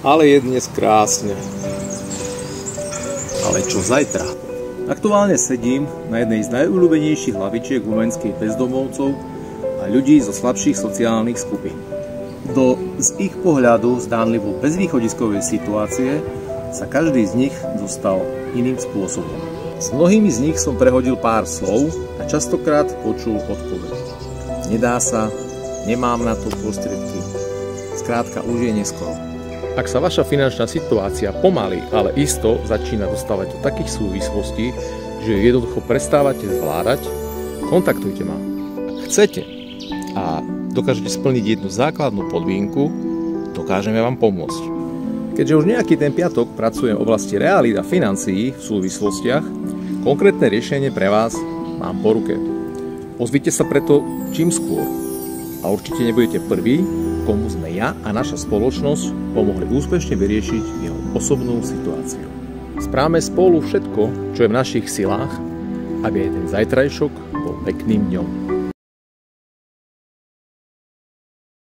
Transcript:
ale je dnes krásne. Ale čo zajtra? Aktuálne sedím na jednej z najobľúbenejších hlavičiek vojenských bezdomovcov a ľudí zo slabších sociálnych skupín. Z ich pohľadu zdánlivo bezvýchodiskovej situácie sa každý z nich dostal iným spôsobom. S mnohými z nich som prehodil pár slov a častokrát počul odpoveď. Nedá sa, nemám na to prostriedky, skrátka už je neskoro. Ak sa vaša finančná situácia pomaly, ale isto začína dostávať do takých súvislostí, že ju jednoducho prestávate zvládať, kontaktujte ma. Ak chcete a dokážete splniť jednu základnú podmienku, dokážeme vám pomôcť. Keďže už nejaký ten piatok pracujem v oblasti realít a financií v súvislostiach, konkrétne riešenie pre vás mám po ruke. Ozvite sa preto čím skôr a určite nebudete prvý, komu sme ja a naša spoločnosť pomohli úspešne vyriešiť jeho osobnú situáciu. Správame spolu všetko, čo je v našich silách, aby aj ten zajtrajšok bol pekným dňom.